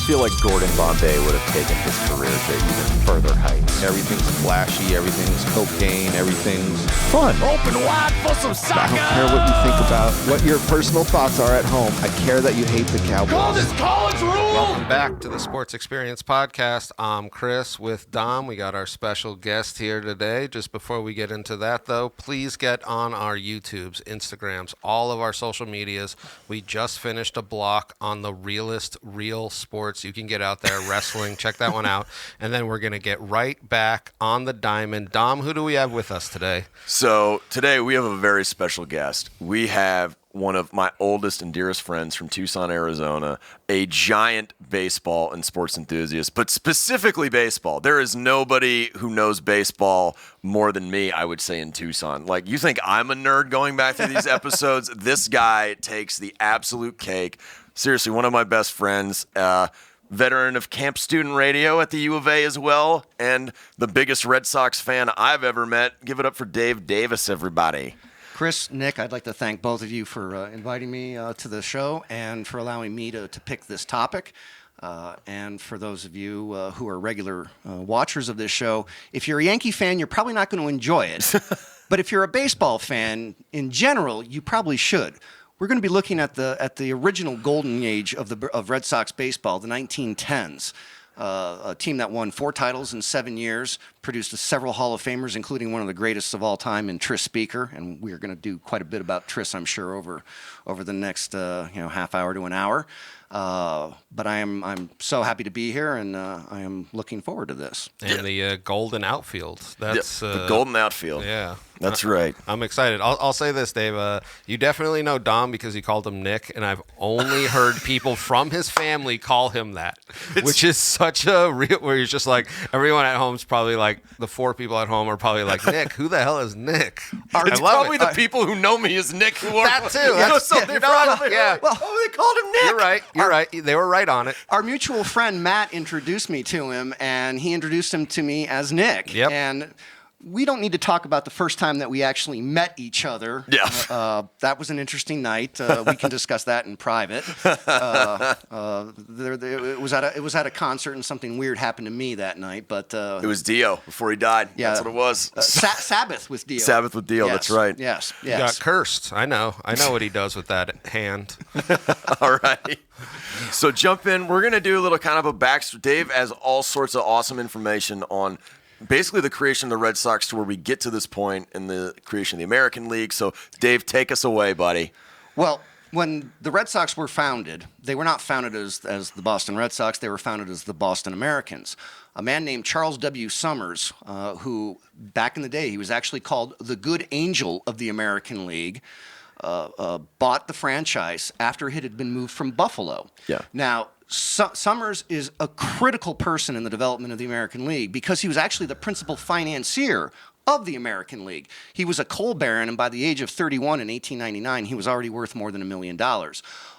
feel like Gordon Bombay would have taken his career to even further heights. Everything's flashy, everything's cocaine, everything's Fun. Open wide for some soccer. I don't care what you think about what your personal thoughts are at home. I care that you hate the Cowboys. Call this college rule. Welcome back to the Sports Experience Podcast. I'm Chris with Dom. We got our special guest here today. Just before we get into that, though, please get on our YouTubes, Instagrams, all of our social medias. We just finished a block on the realest real sports you can get out there, wrestling. Check that one out. And then we're going to get right back on the diamond. Dom, who do we have with us today? So today we have a very special guest. We have one of my oldest and dearest friends from Tucson, Arizona, a giant baseball and sports enthusiast, but specifically baseball. There is nobody who knows baseball more than me, I would say, in Tucson. Like, you think I'm a nerd going back through these episodes? This guy takes the absolute cake. Seriously, one of my best friends, veteran of Camp Student Radio at the U of A as well, and the biggest Red Sox fan I've ever met. Give it up for Dave Davis, everybody. Chris, Nick, I'd like to thank both of you for inviting me to the show and for allowing me to pick this topic. And for those of you who are regular watchers of this show, if you're a Yankee fan, you're probably not going to enjoy it. But if you're a baseball fan, in general, you probably should. We're going to be looking at the original golden age of Red Sox baseball, the 1910s. A team that won 4 titles in 7 years, produced several Hall of Famers, including one of the greatest of all time in Tris Speaker, and we're going to do quite a bit about Tris, I'm sure, over the next half hour to an hour. But I'm so happy to be here, and I am looking forward to this. And the golden outfield. That's the golden outfield. Yeah. That's right. I'm excited. I'll say this, Dave. You definitely know Dom because you called him Nick, and I've only heard people from his family call him that, which is such a real, where you're just like, everyone at home's probably like, the 4 people at home are probably like, Nick, who the hell is Nick? It's probably the people who know me as Nick who are that too. Yeah. Well, they called him Nick. You're right. They were right on it. Our mutual friend Matt introduced me to him, and he introduced him to me as Nick. Yep. And we don't need to talk about the first time that we actually met each other. Yeah. That was an interesting night. We can discuss that in private. It was at a concert, and something weird happened to me that night. But it was Dio before he died. Yeah, that's what it was. Sabbath with Dio. Sabbath with Dio. Yes, That's right. Yes. He got cursed. I know what he does with that hand. All right. So jump in. We're going to do a little kind of a backstory. Dave has all sorts of awesome information on basically the creation of the Red Sox to where we get to this point in the creation of the American League. So, Dave, take us away, buddy. Well, when the Red Sox were founded, they were not founded as the Boston Red Sox. They were founded as the Boston Americans. A man named Charles W. Summers, who back in the day, he was actually called the Good Angel of the American League, bought the franchise after it had been moved from Buffalo. Yeah. Now, Summers is a critical person in the development of the American League because he was actually the principal financier of the American League. He was a coal baron, and by the age of 31 in 1899, he was already worth more than $1 million.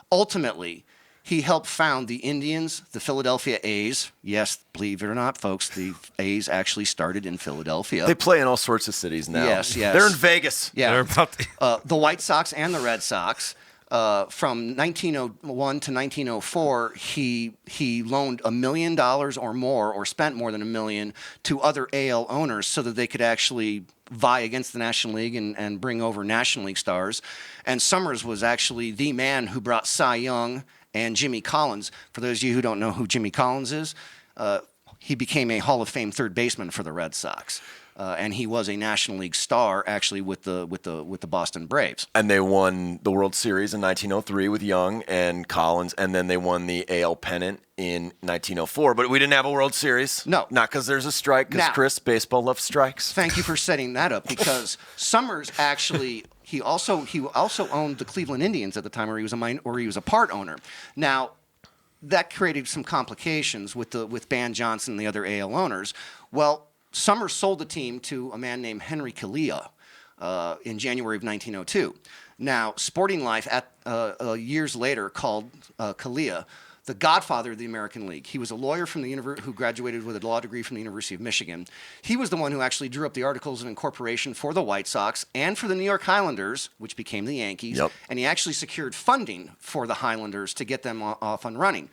Ultimately, he helped found the Indians, the Philadelphia A's. Yes, believe it or not, folks, the A's actually started in Philadelphia. They play in all sorts of cities now. Yes. They're in Vegas. Yeah. They're about to... The White Sox and the Red Sox. From 1901 to 1904, he loaned $1 million or more, or spent more than $1 million to other AL owners so that they could actually vie against the National League and bring over National League stars. And Summers was actually the man who brought Cy Young and Jimmy Collins. For those of you who don't know who Jimmy Collins is, he became a Hall of Fame third baseman for the Red Sox. And he was a National League star, actually, with the Boston Braves. And they won the World Series in 1903 with Young and Collins, and then they won the AL pennant in 1904. But we didn't have a World Series. No. Not because there's a strike, because, Chris, baseball loves strikes. Thank you for setting that up, because Summers actually... He also owned the Cleveland Indians at the time, or he was a part owner. Now, that created some complications with Ban Johnson and the other AL owners. Well, Summers sold the team to a man named Henry Kalia in January of 1902. Now, Sporting Life years later called Kalia the godfather of the American League. He was a lawyer from the who graduated with a law degree from the University of Michigan. He was the one who actually drew up the Articles of Incorporation for the White Sox and for the New York Highlanders, which became the Yankees. Yep. And he actually secured funding for the Highlanders to get them off and running.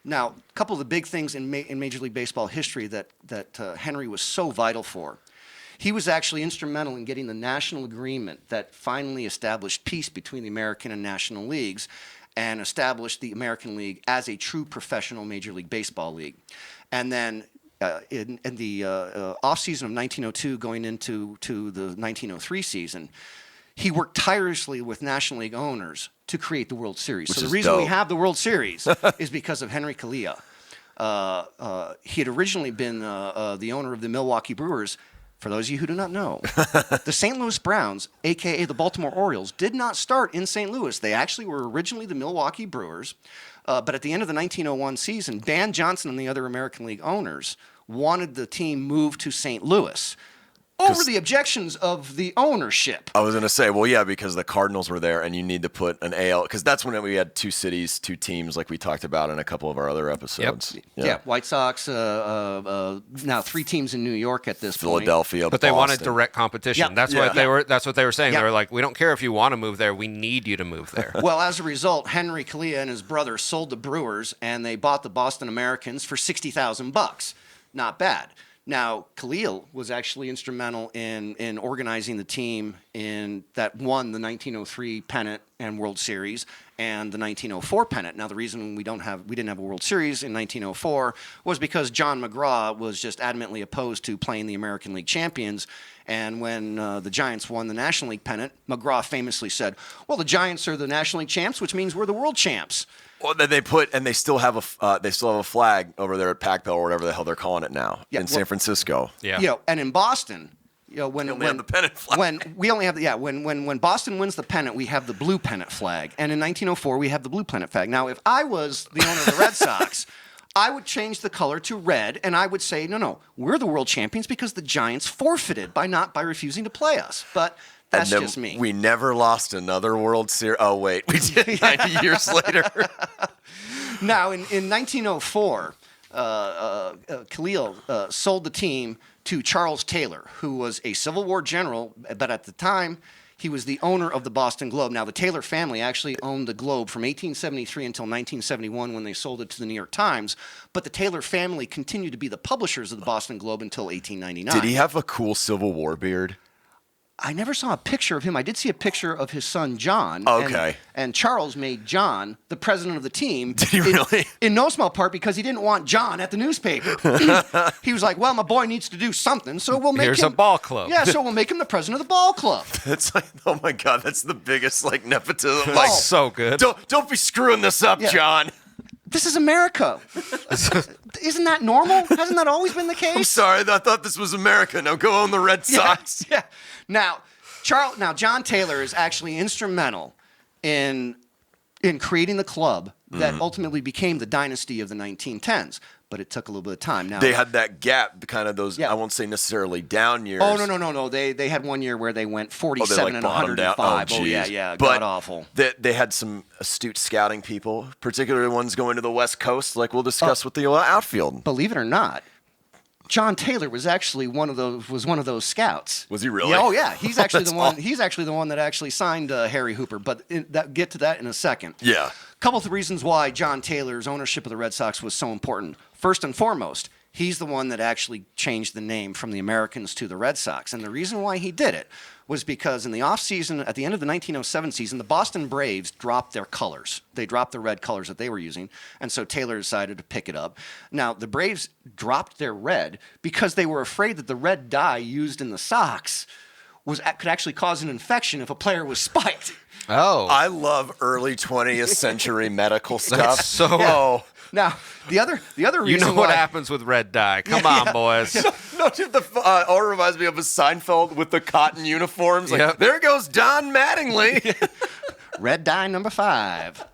Now, a couple of the big things in Major League Baseball history that Henry was so vital for. He was actually instrumental in getting the national agreement that finally established peace between the American and National Leagues and established the American League as a true professional Major League Baseball league. And then in the offseason of 1902 going into the 1903 season, he worked tirelessly with National League owners to create the World Series. So the reason we have the World Series is because of Henry Calia. He had originally been the owner of the Milwaukee Brewers. For those of you who do not know, the St. Louis Browns, a.k.a. the Baltimore Orioles, did not start in St. Louis. They actually were originally the Milwaukee Brewers. But at the end of the 1901 season, Dan Johnson and the other American League owners wanted the team moved to St. Louis over the objections of the ownership. I was going to say, well, yeah, because the Cardinals were there and you need to put an AL, because that's when we had two cities, two teams, like we talked about in a couple of our other episodes. Yep. Yeah, White Sox, now 3 teams in New York at this point. Philadelphia, but they wanted direct competition. Yep. That's what they were saying. They were like, we don't care if you want to move there. We need you to move there. Well, as a result, Henry Calia and his brother sold the Brewers, and they bought the Boston Americans for $60,000. Not bad. Now, Khalil was actually instrumental in organizing the team that won the 1903 pennant and World Series and the 1904 pennant. Now, the reason we didn't have a World Series in 1904 was because John McGraw was just adamantly opposed to playing the American League champions. And when the Giants won the National League pennant, McGraw famously said, "Well, the Giants are the National League champs, which means we're the world champs." Well, then they still have a flag over there at Pac-Bell or whatever the hell they're calling it now in San Francisco. Yeah. And in Boston, when we only have the pennant flag. when Boston wins the pennant, we have the blue pennant flag, and in 1904 we have the blue pennant flag. Now, if I was the owner of the Red Sox, I would change the color to red, and I would say, no, we're the world champions because the Giants forfeited by refusing to play us. But that's just me. We never lost another World Series. Oh, wait. We did 90 years later. Now, in 1904, Khalil sold the team to Charles Taylor, who was a Civil War general, but at the time, he was the owner of the Boston Globe. Now, the Taylor family actually owned the Globe from 1873 until 1971 when they sold it to the New York Times, but the Taylor family continued to be the publishers of the Boston Globe until 1899. Did he have a cool Civil War beard? I never saw a picture of him. I did see a picture of his son, John. Okay. And Charles made John the president of the team. Did he really? In no small part because he didn't want John at the newspaper. He was like, well, my boy needs to do something, so we'll make him... Here's a ball club. Yeah, so we'll make him the president of the ball club. That's like, oh my God, that's the biggest nepotism. Like, so good. Don't be screwing this up, John. This is America. Isn't that normal? Hasn't that always been the case? I'm sorry, I thought this was America. Now go own the Red Sox. Yeah. Now, John Taylor is actually instrumental in creating the club that ultimately became the dynasty of the 1910s. But it took a little bit of time. Now they had that gap, kind of those. Yeah. I won't say necessarily down years. Oh no! They had 1 year where they went 47 and 105. Oh yeah, but god awful. They had some astute scouting people, particularly ones going to the West Coast, like we'll discuss with the outfield. Believe it or not, John Taylor was actually one of those scouts. Was he really? Yeah, oh yeah, he's actually the one. He's actually the one that actually signed Harry Hooper. But get to that in a second. Yeah. Couple of reasons why John Taylor's ownership of the Red Sox was so important. First and foremost, he's the one that actually changed the name from the Americans to the Red Sox. And the reason why he did it was because in the offseason, at the end of the 1907 season, the Boston Braves dropped their colors. They dropped the red colors that they were using, and so Taylor decided to pick it up. Now, the Braves dropped their red because they were afraid that the red dye used in the Sox could actually cause an infection if a player was spiked. Oh. I love early 20th century medical stuff. That's so... Now, the other reason you know what happens with red dye. Come on, boys. No, dude, all reminds me of a Seinfeld with the cotton uniforms. There goes Don Mattingly. Red dye number 5.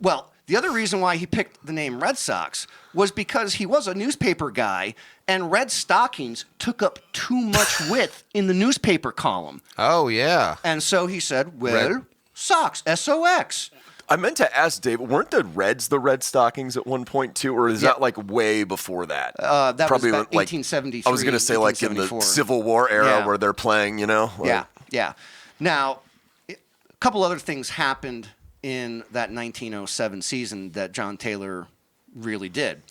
Well, the other reason why he picked the name Red Sox was because he was a newspaper guy, and red stockings took up too much width in the newspaper column. Oh, yeah. And so he said, well, Sox, S-O-X. I meant to ask Dave, weren't the Reds the Red Stockings at one point too, or is that way before that? That probably was about 1873. I was going to say in the Civil War era where they're playing, Yeah. Now, a couple other things happened in that 1907 season that John Taylor really did.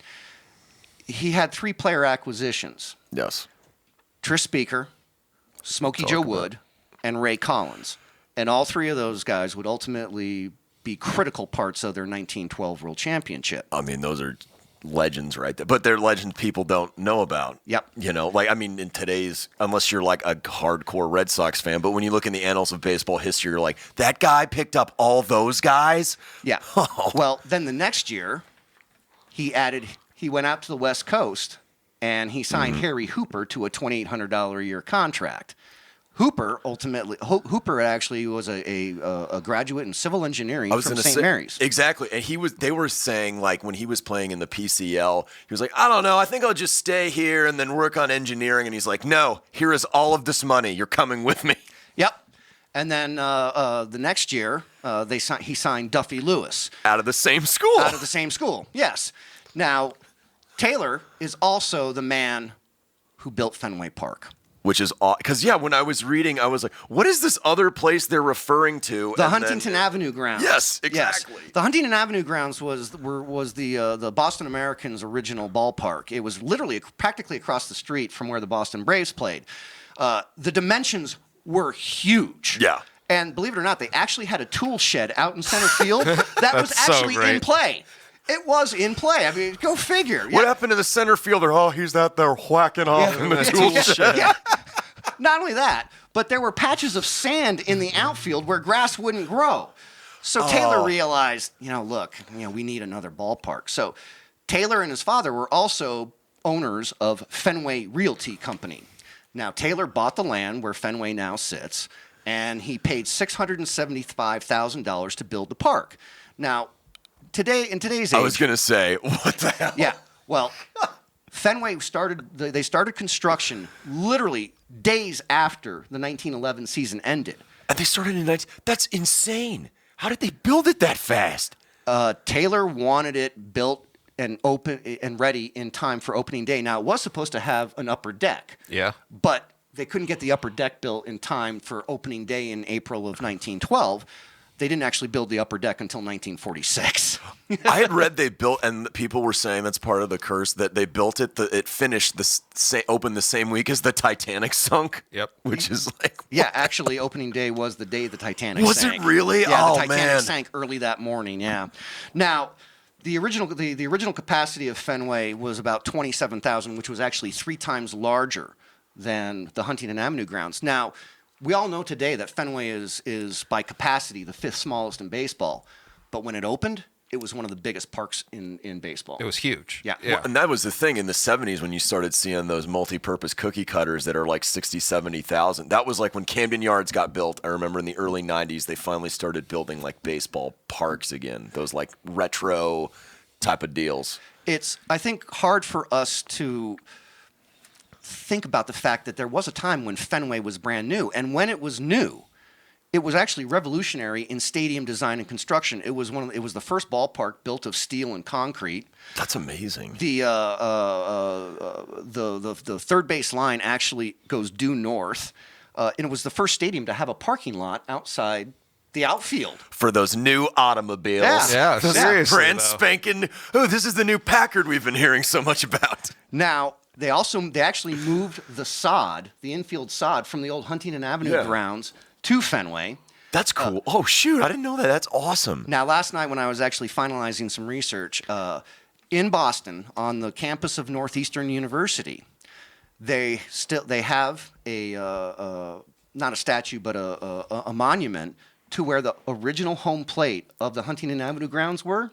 He had 3 player acquisitions. Yes. Tris Speaker, Smokey Joe Wood, and Ray Collins. And all 3 of those guys would ultimately be critical parts of their 1912 World Championship. I mean, those are legends right there. But they're legends people don't know about. Yep. You know, like, I mean, in today's, unless you're like a hardcore Red Sox fan, but when you look in the annals of baseball history, you're like, that guy picked up all those guys? Yeah. Well, then the next year, he went out to the West Coast and he signed Harry Hooper to a $2,800 a year contract. Hooper actually was a graduate in civil engineering from St. Mary's. Exactly. And they were saying, like, when he was playing in the PCL, he was like, I don't know, I think I'll just stay here and then work on engineering. And he's like, no, here is all of this money. You're coming with me. Yep. And then the next year, he signed Duffy Lewis. Out of the same school. Out of the same school, yes. Now, Taylor is also the man who built Fenway Park. Which is because, when I was reading, I was like, what is this other place they're referring to? The Huntington Avenue grounds. Yes, exactly. Yes. The Huntington Avenue grounds was the Boston Americans' original ballpark. It was literally practically across the street from where the Boston Braves played. The dimensions were huge. Yeah. And believe it or not, they actually had a tool shed out in center field that was actually in play. It was in play. I mean, go figure. What happened to the center fielder? Oh, he's out there whacking off in the tool shed. Yeah. Not only that, but there were patches of sand in the outfield where grass wouldn't grow. So Taylor realized, look, we need another ballpark. So Taylor and his father were also owners of Fenway Realty Company. Now, Taylor bought the land where Fenway now sits, and he paid $675,000 to build the park. Now, in today's age, I was going to say, what the hell? Yeah. Well, Fenway started construction literally days after the 1911 season ended. And they started in that's insane. How did they build it that fast? Taylor wanted it built and open and ready in time for opening day. Now, it was supposed to have an upper deck. Yeah. But they couldn't get the upper deck built in time for opening day in April of 1912. They didn't actually build the upper deck until 1946. I had read they built, and people were saying that's part of the curse, that they built it, it finished, opened the same week as the Titanic sunk. Yep. Which is like, yeah, actually, opening day was the day the Titanic was sank. Was it really? Yeah, oh, the Titanic man. sank early that morning, yeah. Now, the original capacity of Fenway was about 27,000, which was actually 3 times larger than the Huntington Avenue grounds. Now, we all know today that Fenway is by capacity the 5th smallest in baseball, but when it opened, it was one of the biggest parks in baseball. It was huge. Yeah. Well, and that was the thing in the 70s when you started seeing those multi-purpose cookie cutters that are like 60, 70,000. That was like when Camden Yards got built. I remember in the early 90s, they finally started building like baseball parks again, those like retro type of deals. It's, I think, hard for us to think about the fact that there was a time when Fenway was brand new, and when it was new, it was actually revolutionary in stadium design and construction. It was the first ballpark built of steel and concrete. That's amazing. The third base line actually goes due north, and it was the first stadium to have a parking lot outside the outfield for those new automobiles. Yeah, seriously, brand spanking. Oh, this is the new Packard we've been hearing so much about. Now, they actually moved the infield sod from the old Huntington Avenue grounds to Fenway. That's cool. Oh, shoot. I didn't know that. That's awesome. Now, last night when I was actually finalizing some research, in Boston, on the campus of Northeastern University, they have not a statue, but a monument to where the original home plate of the Huntington Avenue grounds were.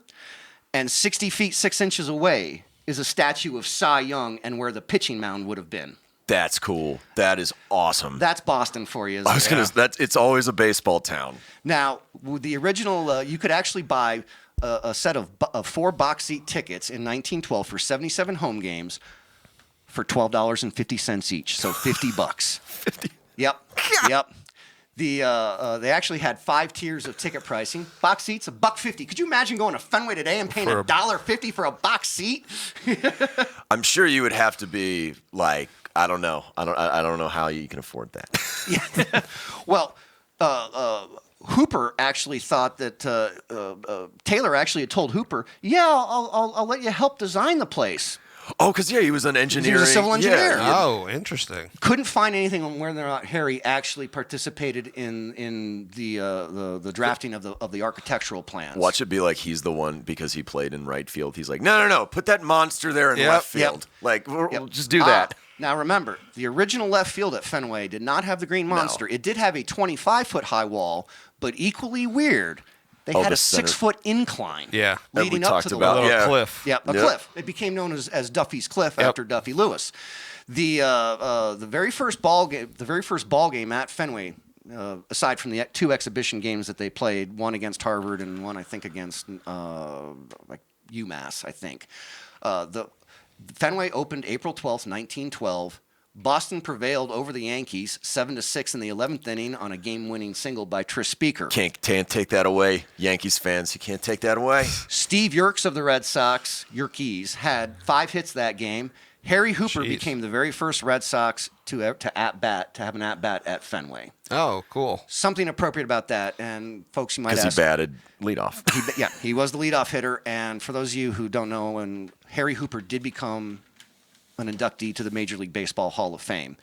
And 60 feet, 6 inches away is a statue of Cy Young and where the pitching mound would have been. That's cool. That is awesome. That's Boston for you. It's always a baseball town. Now, the original, you could actually buy a set of 4 box seat tickets in 1912 for 77 home games for $12.50 each, so $50. 50. Yep. Yep. They actually had 5 tiers of ticket pricing. Box seats, $1.50. Could you imagine going to Fenway today and paying $1.50 for a box seat? I'm sure you would have to be like, I don't know. I don't know how you can afford that. Yeah. Well, Hooper actually thought that Taylor actually had told Hooper, "Yeah, I'll let you help design the place." Oh, because he was an engineer. He was a civil engineer. Yeah. Oh, interesting. Couldn't find anything on whether or not Harry actually participated in the drafting of the architectural plans. Watch it be like he's the one because he played in right field. He's like, no, put that monster there in left field. Like, we'll just do that. Now remember, the original left field at Fenway did not have the green monster. It did have a 25-foot high wall, but equally weird, they had a 6-foot incline. Yeah, leading that we up talked to the about. wall. little cliff. Yeah, a cliff. It became known as Duffy's Cliff after Duffy Lewis. The very first ball game at Fenway, aside from the 2 exhibition games that they played, one against Harvard and one I think against UMass, I think. The Fenway opened April 12th, 1912. Boston prevailed over the Yankees 7-6 in the 11th inning on a game-winning single by Tris Speaker. Can't take that away, Yankees fans. You can't take that away. Steve Yerkes of the Red Sox, Yerkes, had 5 hits that game. Harry Hooper became the very first Red Sox to have an at-bat at Fenway. Oh, cool. Something appropriate about that, and folks, you might ask. Because he batted leadoff. He was the leadoff hitter, and for those of you who don't know, and Harry Hooper did become an inductee to the Major League Baseball Hall of Fame,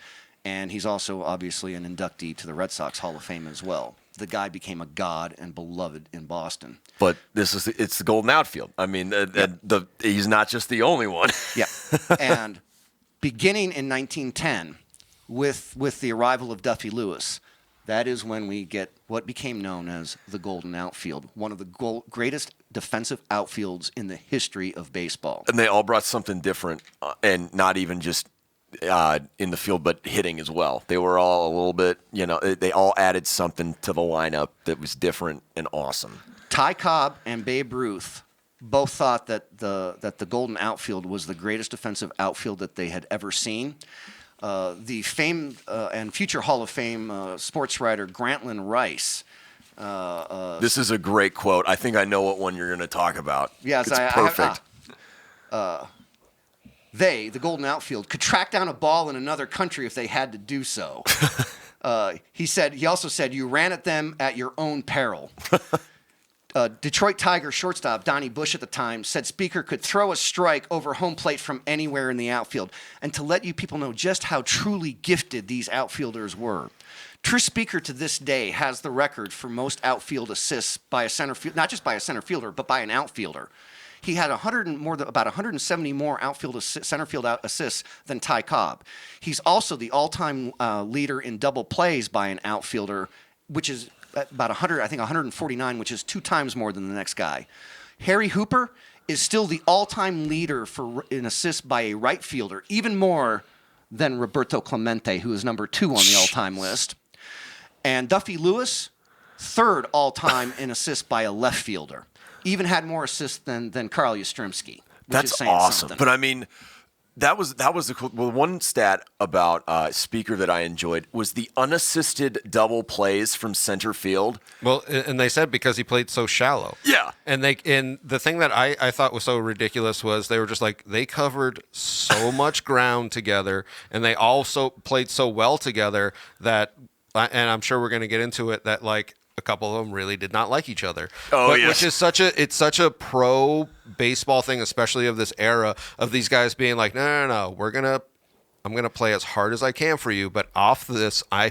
and he's also obviously an inductee to the Red Sox Hall of Fame as well. The guy became a god and beloved in Boston. But it's the golden outfield. I mean, he's not just the only one. Yeah, and beginning in 1910, with the arrival of Duffy Lewis, that is when we get what became known as the golden outfield, one of the greatest defensive outfields in the history of baseball. And they all brought something different, and not even just in the field, but hitting as well. They were all a little bit, they all added something to the lineup that was different and awesome. Ty Cobb and Babe Ruth both thought that the golden outfield was the greatest defensive outfield that they had ever seen. The famed and future Hall of Fame sports writer Grantland Rice. This is a great quote. I think I know what one you're going to talk about. Yes, it's perfect. They, the golden outfield, could track down a ball in another country if they had to do so. He also said, you ran at them at your own peril. Detroit Tiger shortstop Donnie Bush at the time said Speaker could throw a strike over home plate from anywhere in the outfield. And to let you people know just how truly gifted these outfielders were, Tris Speaker to this day has the record for most outfield assists by a center field, not just by a center fielder, but by an outfielder. He had about 170 more center field assists than Ty Cobb. He's also the all-time leader in double plays by an outfielder, which is about 149, which is 2 times more than the next guy. Harry Hooper is still the all-time leader in assists by a right fielder, even more than Roberto Clemente, who is number 2 on the all-time list. And Duffy Lewis, 3rd all-time in assists by a left fielder. Even had more assists than Carl Yastrzemski. That's awesome. Something. But I mean, that was the cool. Well, one stat about Speaker that I enjoyed was the unassisted double plays from center field. Well, and they said because he played so shallow. Yeah. And the thing that I thought was so ridiculous was they were just like, they covered so much ground together, and they also played so well together that, and I'm sure we're going to get into it, that like a couple of them really did not like each other. Oh, yes. Which is such a pro baseball thing, especially of this era, of these guys being like, no, I'm gonna play as hard as I can for you, but off this, I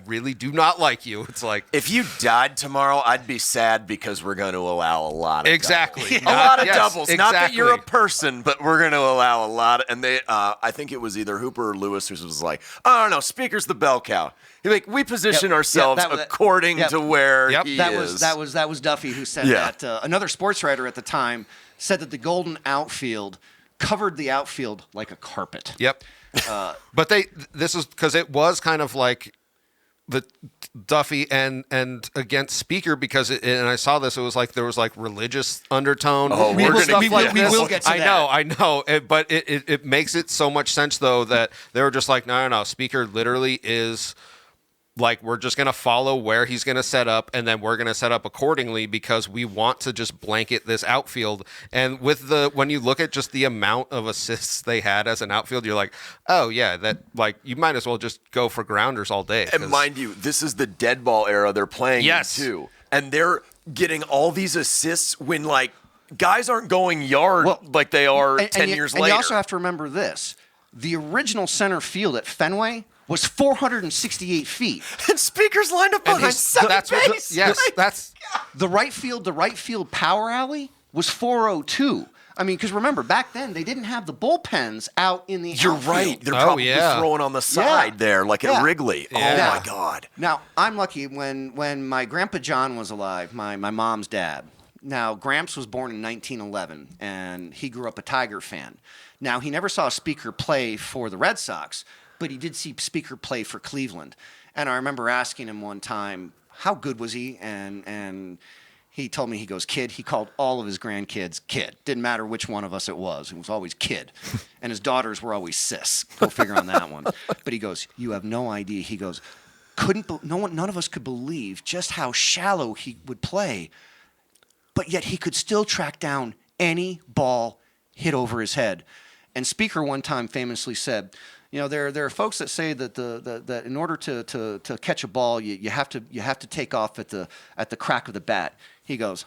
really do not like you. It's like, if you died tomorrow, I'd be sad because we're going to allow a lot of exactly doubles. A lot of doubles. Exactly. Not that you're a person, but we're going to allow a lot. And they, I think it was either Hooper or Lewis who was like, I don't know, Speaker's the bell cow. We position ourselves according to where he is. That was Duffy who said that. Another sports writer at the time said that the golden outfield covered the outfield like a carpet. Yep. But this is because it was kind of like the Duffy and against Speaker, because and I saw this, it was like there was like religious undertone. Oh, we will get to that. I know, but it makes it so much sense though that they were just like, no, Speaker literally is like, we're just going to follow where he's going to set up, and then we're going to set up accordingly because we want to just blanket this outfield. And when you look at just the amount of assists they had as an outfield, you're like, oh yeah, that, like, you might as well just go for grounders all day. And mind you, this is the dead ball era they're playing in too. And they're getting all these assists when, like, guys aren't going yard like they are 10 years later. And you also have to remember this. The original center field at Fenway was 468 feet. And Speaker's lined up behind second base. That's the right field power alley was 402. I mean, because remember, back then they didn't have the bullpens out in the You're outfield. right. They're probably throwing on the side there, like at Wrigley. Yeah. Oh my God. Now I'm lucky when my grandpa John was alive, my mom's dad. Now Gramps was born in 1911, and he grew up a Tiger fan. Now he never saw Speaker play for the Red Sox, but he did see Speaker play for Cleveland. And I remember asking him one time, how good was he? And he told me, he goes, kid. He called all of his grandkids kid. Didn't matter which one of us it was always kid. And his daughters were always sis. Go figure on that one. But he goes, you have no idea. He goes, none of us could believe just how shallow he would play, but yet he could still track down any ball hit over his head. And Speaker one time famously said, you know, there are folks that say that that in order to catch a ball, you have to take off at the crack of the bat. He goes,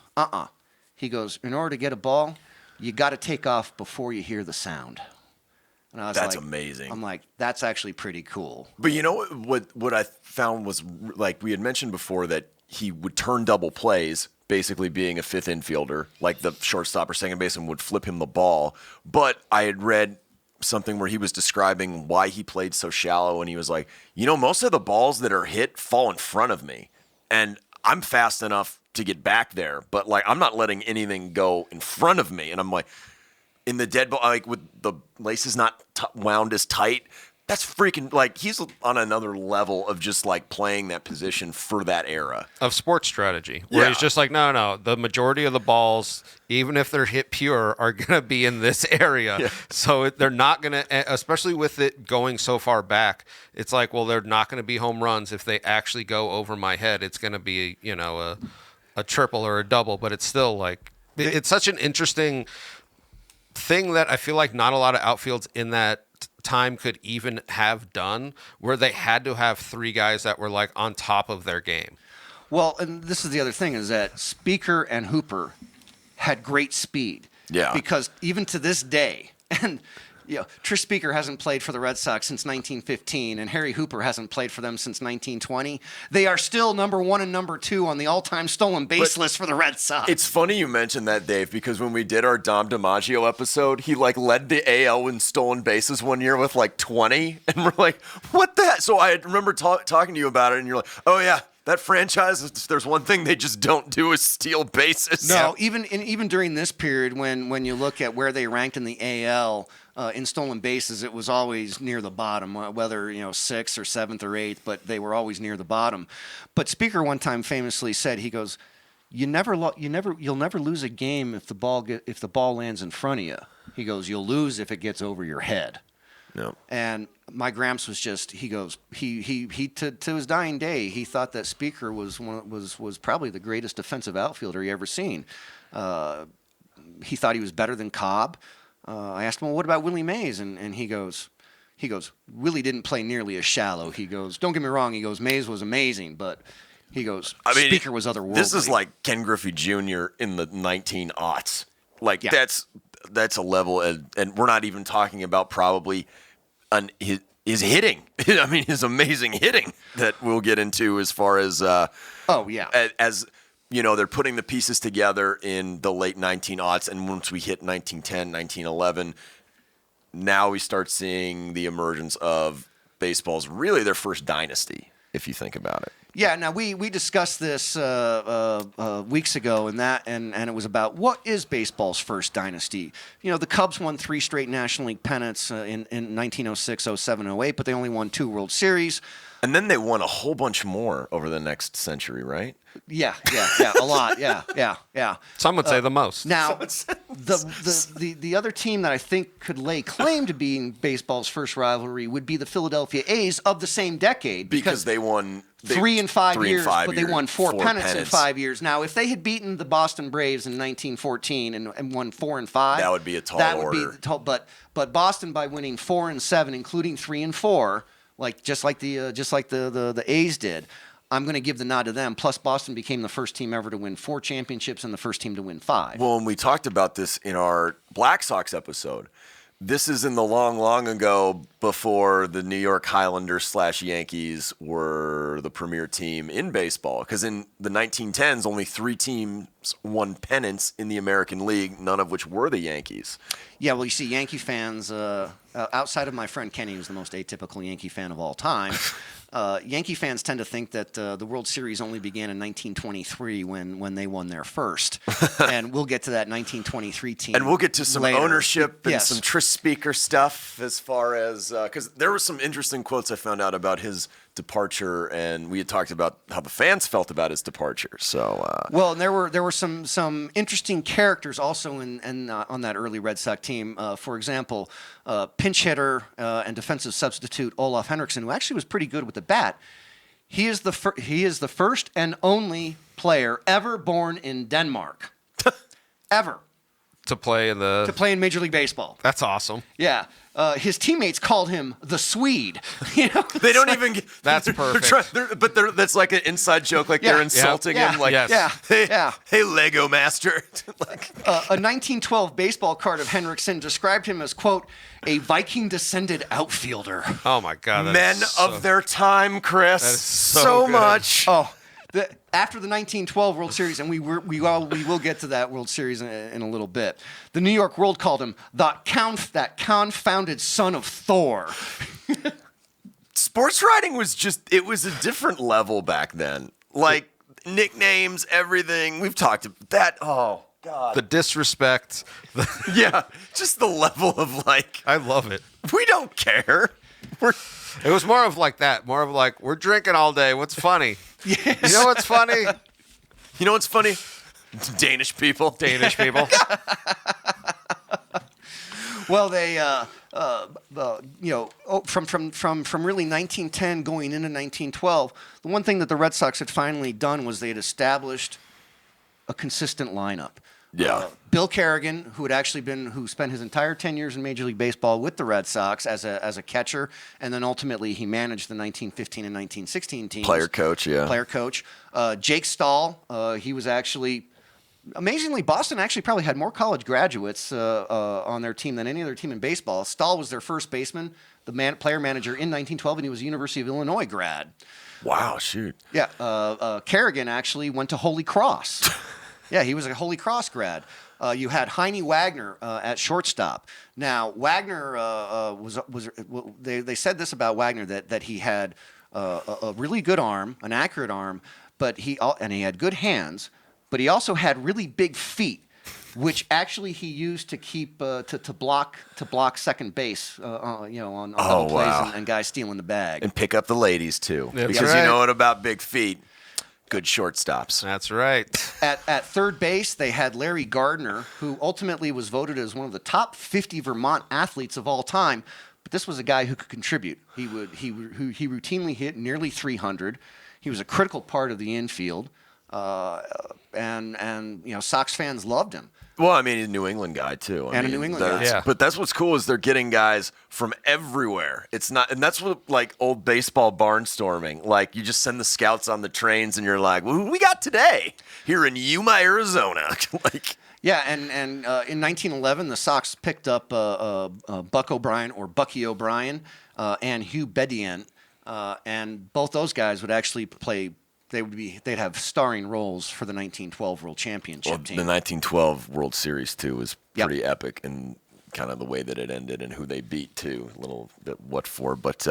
He goes, in order to get a ball, you got to take off before you hear the sound. And I was That's like, amazing. I'm like, that's actually pretty cool. But you know what I found was, like we had mentioned before, that he would turn double plays, basically being a fifth infielder, like the shortstop or second baseman would flip him the ball. But I had read something where he was describing why he played so shallow, and he was like, you know, most of the balls that are hit fall in front of me, and I'm fast enough to get back there, but like I'm not letting anything go in front of me. And I'm like, in the dead ball, like with the laces not wound as tight, that's freaking, like, he's on another level of just like playing that position for that era of sports strategy, where he's just like, no, the majority of the balls, even if they're hit pure, are going to be in this area. Yeah. So they're not going to, especially with it going so far back, it's like, well, they're not going to be home runs if they actually go over my head. It's going to be, you know, a triple or a double, but it's still like, it's such an interesting thing that I feel like not a lot of outfields in that time could even have done, where they had to have three guys that were like on top of their game. Well, and this is the other thing, is that Speaker and Hooper had great speed. Yeah. Because even to this day, and you know, Trish Speaker hasn't played for the Red Sox since 1915, and Harry Hooper hasn't played for them since 1920. They are still number 1 and number 2 on the all-time stolen base list for the Red Sox. It's funny you mentioned that, Dave, because when we did our Dom DiMaggio episode, he like led the AL in stolen bases one year with like 20, and we're like, what the heck? So I remember talking to you about it, and you're like, oh yeah, that franchise, there's one thing they just don't do is steal bases. No, even during this period, when you look at where they ranked in the AL in stolen bases, it was always near the bottom, whether 6th or 7th or 8th, but they were always near the bottom. But Speaker one time famously said, he goes, you'll never lose a game if the ball lands in front of you. He goes, you'll lose if it gets over your head. No. And my Gramps was just, he goes, he to his dying day, he thought that Speaker was probably the greatest defensive outfielder he ever seen. He thought he was better than Cobb. I asked him, well, what about Willie Mays? And he goes, Willie didn't play nearly as shallow. He goes, don't get me wrong. He goes, Mays was amazing, but he goes, Speaker was otherworldly. This is like Ken Griffey Jr. in the 1900s. Like, that's a level, and we're not even talking about probably his hitting. I mean, his amazing hitting that we'll get into as far as as you know, they're putting the pieces together in the late 1900s, and once we hit 1910, 1911, now we start seeing the emergence of baseball's really their first dynasty, if you think about it. Yeah, now we discussed this weeks ago, and it was about what is baseball's first dynasty. You know, the Cubs won 3 straight National League pennants in 1906, 07, 08, but they only won 2 World Series. And then they won a whole bunch more over the next century, right? Yeah, a lot, yeah. Some would say the most. Now, The other team that I think could lay claim to being baseball's first rivalry would be the Philadelphia A's of the same decade. Because they won 3 and 5 years, but they won four pennants in pennants. 5 years. Now, if they had beaten the Boston Braves in 1914 and won 4 and 5, that would be a tall that order. would be tall. But Boston, by winning 4 and 7, including 3 and 4, just like the A's did, I'm going to give the nod to them. Plus, Boston became the first team ever to win 4 championships and the first team to win 5. Well, and we talked about this in our Black Sox episode. This is in the long, long ago before the New York Highlanders / Yankees were the premier team in baseball. Because in the 1910s, only 3 teams won pennants in the American League, none of which were the Yankees. Yeah, well, you see, Yankee fans, outside of my friend Kenny, who's the most atypical Yankee fan of all time, Yankee fans tend to think that the World Series only began in 1923 when they won their first. And we'll get to that 1923 team. And we'll get to some later. ownership and Yes. some Tris Speaker stuff as far as because there were some interesting quotes I found out about his departure, and we had talked about how the fans felt about his departure. So well, and there were some interesting characters also in on that early Red Sox team. For example, pinch hitter and defensive substitute Olaf Henriksen, who actually was pretty good with the bat. He is the first and only player ever born in Denmark, ever To play in Major League Baseball. That's awesome. Yeah. His teammates called him the Swede. You know? they don't even get. That's perfect. That's like an inside joke, like Yeah. they're insulting Yeah. him, like, Yes. Yeah. hey, Lego Master. Like, A 1912 baseball card of Henriksen described him as, quote, a Viking-descended outfielder. Oh my God. that men is so- of their time, Chris. That is so good. much. Oh, after the 1912 World Series, and we will get to that World Series in a little bit. The New York World called him that confounded son of Thor. Sports writing was it was a different level back then. Like nicknames, everything. We've talked about that. Oh, God. The disrespect. Yeah, just the level of like, I love it. we don't care. It was more of like that. More of like, we're drinking all day. What's funny? Yes. You know what's funny? You know what's funny? Danish people. Danish people. Well, they, from really 1910 going into 1912, the one thing that the Red Sox had finally done was they had established a consistent lineup. Yeah. Bill Kerrigan, who spent his entire 10 years in Major League Baseball with the Red Sox as a catcher, and then ultimately he managed the 1915 and 1916 teams. Player coach, yeah. Player coach. Jake Stahl, he was actually. Amazingly, Boston actually probably had more college graduates on their team than any other team in baseball. Stahl was their first baseman, the player manager in 1912, and he was a University of Illinois grad. Wow, shoot. Yeah, Kerrigan actually went to Holy Cross. Yeah, he was a Holy Cross grad. You had Heine Wagner at shortstop. Now, Wagner they said this about Wagner, that he had a really good arm, an accurate arm, but he had good hands. But he also had really big feet, which actually he used to keep to block second base, on double plays wow. and guys stealing the bag. And pick up the ladies, too. That's because right. you know what about big feet? Good shortstops. That's right. At third base, they had Larry Gardner, who ultimately was voted as one of the top 50 Vermont athletes of all time. But this was a guy who could contribute. He routinely hit nearly 300. He was a critical part of the infield. And Sox fans loved him. Well, I mean, he's a New England guy, too. And a New England guy. Yeah. But that's what's cool is they're getting guys from everywhere. It's not, and that's what, like, old baseball barnstorming. Like, you just send the scouts on the trains, and you're like, well, who we got today here in Yuma, Arizona? Like, Yeah, and in 1911, the Sox picked up Buck O'Brien or Bucky O'Brien and Hugh Bedient, and both those guys would actually play. They'd have starring roles for the 1912 World Championship team. the 1912 World Series, too, was Yep. pretty epic, and kind of the way that it ended and who they beat, too. A little bit what for. But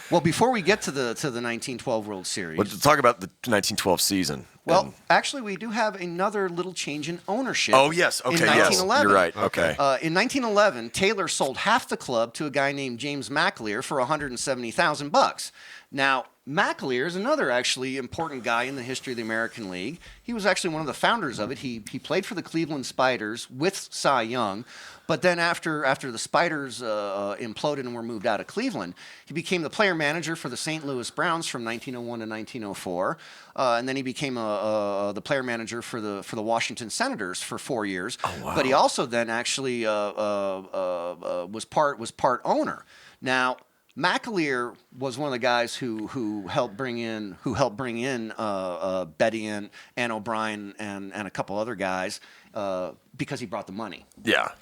Well, before we get to the 1912 World Series, let's talk about the 1912 season. well, actually, we do have another little change in ownership. Oh, yes. Okay, in yes. 1911. You're right. Okay. In 1911, Taylor sold half the club to a guy named James McAleer for $170,000. Now, McAleer is another actually important guy in the history of the American League. He was actually one of the founders of it. He played for the Cleveland Spiders with Cy Young, but then after the Spiders imploded and were moved out of Cleveland, he became the player manager for the St. Louis Browns from 1901 to 1904, and then he became the player manager for the Washington Senators for 4 years. Oh, wow. But he also then actually was part owner. Now, McAleer was one of the guys who helped bring in Betty and Ann O'Brien and a couple other guys because he brought the money. Yeah.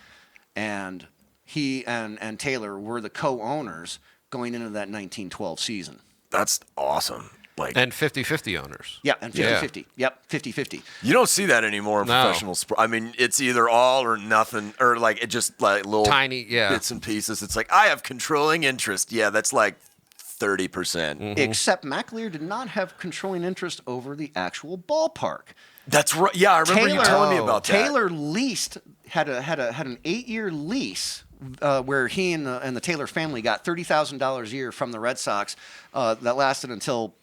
And he and Taylor were the co-owners going into that 1912 season. That's awesome. And 50-50 owners. Yeah, and 50-50. Yep, 50-50. You don't see that anymore in professional sport. I mean, it's either all or nothing, or it just little tiny bits and pieces. It's I have controlling interest. Yeah, that's 30%. Mm-hmm. Except McAleer did not have controlling interest over the actual ballpark. That's right. Yeah, I remember you telling me about that. Taylor had an 8-year lease where he and the Taylor family got $30,000 a year from the Red Sox that lasted until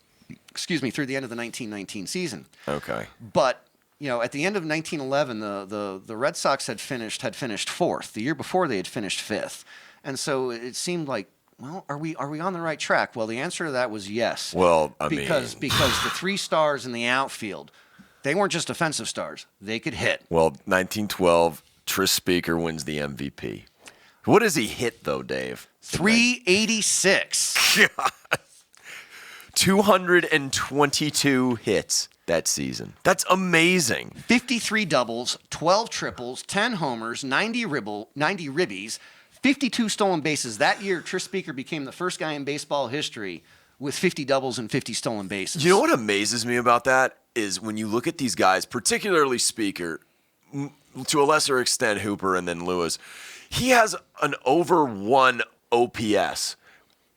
through the end of the 1919 season. Okay. But at the end of 1911, the Red Sox had finished fourth. The year before, they had finished fifth, and so it seemed like, well, are we on the right track? Well, the answer to that was yes. Well, because the 3 stars in the outfield, they weren't just offensive stars; they could hit. Well, 1912, Tris Speaker wins the MVP. What does he hit though, Dave? 386. God. 222 hits that season. That's amazing. 53 doubles, 12 triples, 10 homers, 90 ribbies, 52 stolen bases. That year, Tris Speaker became the first guy in baseball history with 50 doubles and 50 stolen bases. You know what amazes me about that is when you look at these guys, particularly Speaker, to a lesser extent Hooper and then Lewis, he has an over 1 OPS.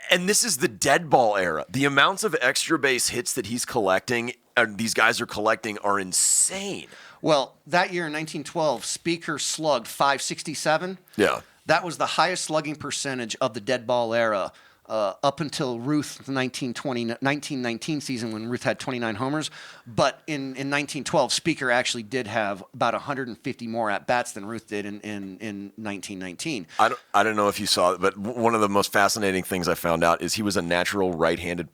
And this is the dead ball era. The amounts of extra base hits that he's collecting, these guys are collecting, are insane. Well, that year in 1912, Speaker slugged .567. Yeah. That was the highest slugging percentage of the dead ball era up until Ruth's 1919 season when Ruth had 29 homers. But in 1912, Speaker actually did have about 150 more at-bats than Ruth did in 1919. I don't know if you saw it, but one of the most fascinating things I found out is he was a natural right-handed